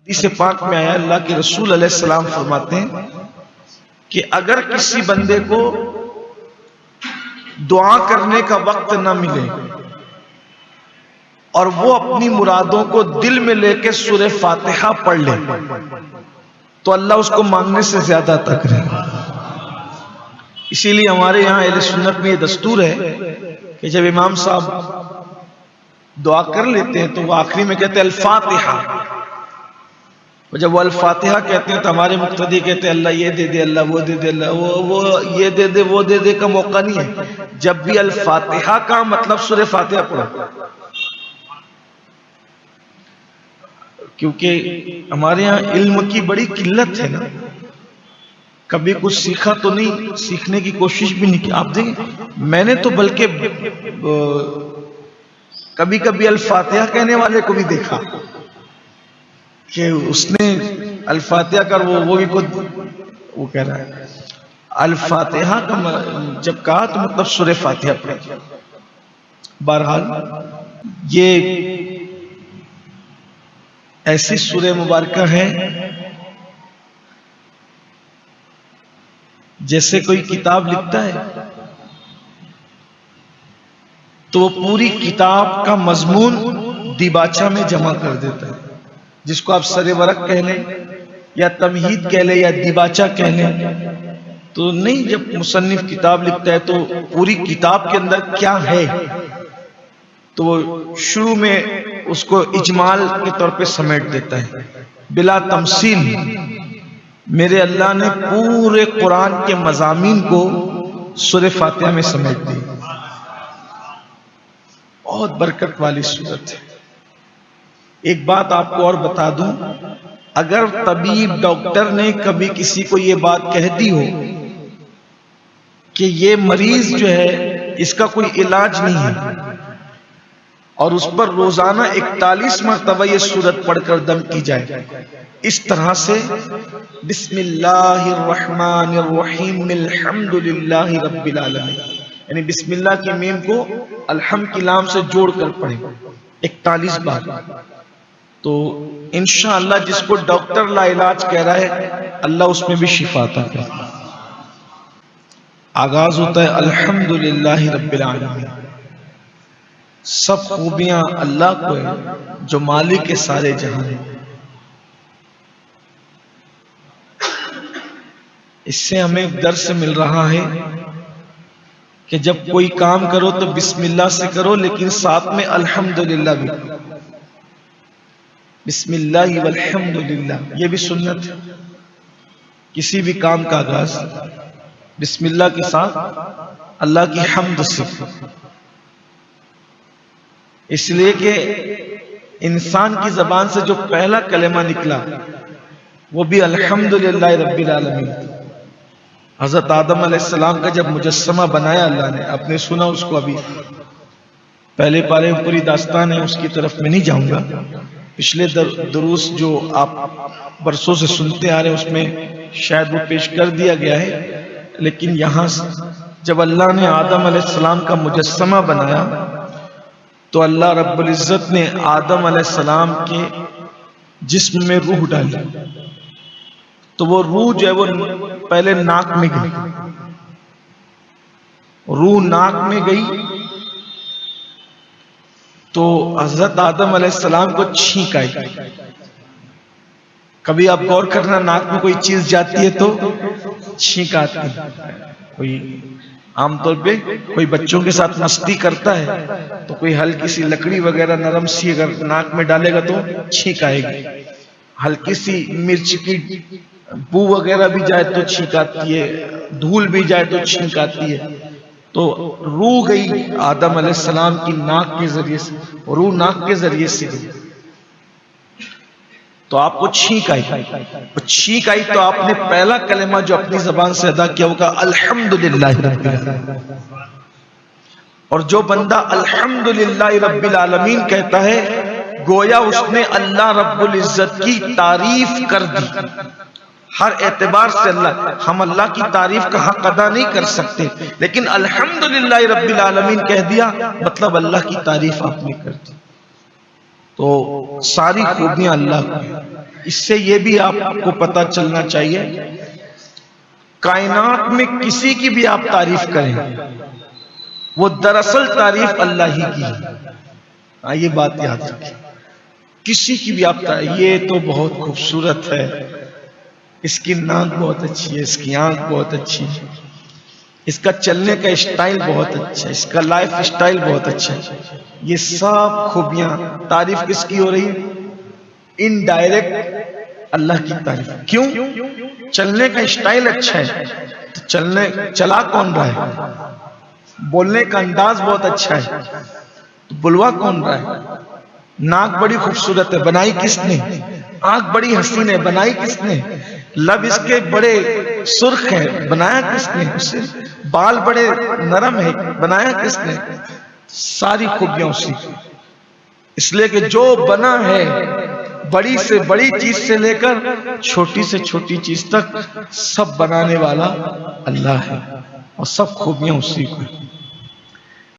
हदीस पाक में आया, अल्लाह के रसूल अलैहिस्सलाम फरमाते हैं कि अगर किसी बंदे को दुआ करने का वक्त ना मिले और वो अपनी मुरादों को दिल में लेकर सूरह फातिहा पढ़ ले तो अल्लाह उसको मांगने से ज्यादा अता करेगा। इसीलिए हमारे यहाँ अहले सुन्नत में ये दस्तूर है कि जब इमाम साहब दुआ कर लेते हैं तो वो आखिरी में कहते हैं अल-फातिहा, और जब वो अल-फातिहा कहते हैं तो हमारे मुक्तदी कहते हैं अल्लाह ये दे दे, अल्लाह वो दे दे, अल्लाह वो ये दे दे, वो दे दे का मौका नहीं है। जब भी अल-फातिहा का मतलब सूरह फातिहा पढ़ो, क्योंकि हमारे यहाँ इल्म की बड़ी किल्लत है ना, कभी कुछ सीखा तो नहीं, सीखने की कोशिश भी नहीं की। आप देखें मैंने तो बल्कि कभी कभी अल-फातिहा कहने वाले को भी देखा कि उसने अल-फातिहा कर वो भी खुद वो कह रहा है अल-फातिहा का जब कहा तो मतलब सूरह फातिहा पढ़ा। बहरहाल ये ऐसी सूरह मुबारका है जैसे कोई किताब लिखता है तो वो पूरी किताब का मजमून दिबाचा में जमा कर देता है, जिसको आप सरे वरक कह लें या तमहीद कह लें या दिबाचा कह लें। तो नहीं, जब मुसन्निफ किताब लिखता है तो पूरी किताब के अंदर क्या है तो वो शुरू में उसको इजमाल के तौर पे समेट देता है बिला तमसील। मेरे अल्लाह ने पूरे कुरान के मज़ामीन को सूरह फातिहा में समेट दिया। बहुत बरकत वाली सूरत है। एक बात आपको और बता दूं, अगर तबीब डॉक्टर ने कभी किसी को ये बात कह दी हो कि ये मरीज जो है इसका कोई इलाज नहीं है और उस पर रोजाना 41 मरतबा ये सूरत पढ़कर दम की जाए, इस तरह से बिस्मिल्लाहिर्रहमानिर्रहीम अल्हम्दुलिल्लाहि रब्बिल आलमीन, यानी बिस्मिल्लाह की मीम को अलहम की लाम से जोड़कर पढ़े 41 बार, तो इंशाअल्लाह जिसको डॉक्टर ला इलाज कह रहा है अल्लाह उसमें भी शिफा अता करेगा। आगाज होता है अल्हम्दुलिल्लाहि रब्बिल आलमीन। सब खूबियां अल्लाह को है जो मालिक के सारे जहां है। इससे हमें एक दर्स मिल रहा है कि जब कोई काम करो तो बिस्मिल्लाह से करो, लेकिन साथ में अल्हम्दुलिल्लाह भी, बिस्मिल्लाह वल्हम्दुलिल्लाह, ये भी सुन्नत है। किसी भी काम का आगाज बिस्मिल्लाह के साथ अल्लाह की हम्द से, इसलिए कि इंसान की जबान से जो पहला कलेमा निकला वो भी अल्हम्दुलिल्लाह रब्बिल आलमीन। हजरत आदम अलैहिस्सलाम का जब मुजस्समा बनाया अल्लाह ने, आपने सुना उसको, अभी पहले पारे में पूरी दास्तान है, उसकी तरफ में नहीं जाऊंगा। पिछले दुरूस जो आप बरसों से सुनते आ रहे हैं उसमें शायद वो पेश कर दिया गया है, लेकिन यहां जब अल्लाह ने आदम अलैहिस्सलाम का मुजस्समा बनाया तो अल्लाह रब्बुल इज्जत ने आदम अलैहिस्सलाम के जिस्म में रूह डाली, तो वो रूह जो है वो पहले नाक में गई, रूह नाक में गई तो हजरत आदम अलैहिस्सलाम को छींक आई। कभी आप गौर करना, नाक में कोई चीज जाती है तो छींक आती है। कोई आमतौर पे कोई बच्चों के साथ मस्ती करता है तो कोई हल्की सी लकड़ी वगैरह नरम सी अगर नाक में डालेगा तो छींक आएगी, हल्की सी मिर्च की बू वगैरह भी जाए तो छींक आती है, धूल भी जाए तो छींक आती है। तो रूह गई आदम अलैहिस्सलाम की नाक के जरिए से, रूह नाक के जरिए से गई तो आपको छींक आई। छींक आई तो आपने पहला कलेमा जो अपनी जबान से अदा किया होगा अल्हम्दुलिल्लाह रब्बिल आलमीन। और जो बंदा अल्हम्दुलिल्लाह रब्बिल आलमीन कहता है गोया उसने अल्लाह रब्बुल इज्जत की तारीफ कर दी। हर एतबार से हम अल्लाह की तारीफ का हक अदा नहीं कर सकते, लेकिन अल्हम्दुलिल्लाह रब्बिल आलमीन कह दिया मतलब अल्लाह की तारीफ आपने कर दी। तो सारी खूबियां अल्लाह को है। इससे ये भी आपको पता चलना चाहिए, कायनात में किसी की भी आप तारीफ करें, वो दरअसल तारीफ अल्लाह ही की है। ये बात याद रखें, किसी की भी आप ये तो बहुत खूबसूरत है, इसकी नाक बहुत अच्छी है, इसकी आंख बहुत अच्छी है, इसका चलने का स्टाइल बहुत अच्छा है, इसका लाइफ स्टाइल बहुत अच्छा है, ये सब खूबियां तारीफ किसकी हो रही है? इनडायरेक्ट अल्लाह की तारीफ। क्यों? चलने का स्टाइल अच्छा है तो चला कौन रहा है? बोलने का अंदाज बहुत अच्छा है तो बुलवा कौन रहा है? नाक बड़ी खूबसूरत है, बनाई किसने? आंख बड़ी हसीन है, बनाई किसने? लब इसके बड़े सुर्ख है, बनाया किसने उसे? बाल बड़े नरम है, बनाया किसने? सारी खूबियां उसी। इसलिए कि जो बना है, बड़ी से बड़ी चीज से लेकर छोटी से छोटी चीज तक सब बनाने वाला अल्लाह है और सब खूबियां उसी को।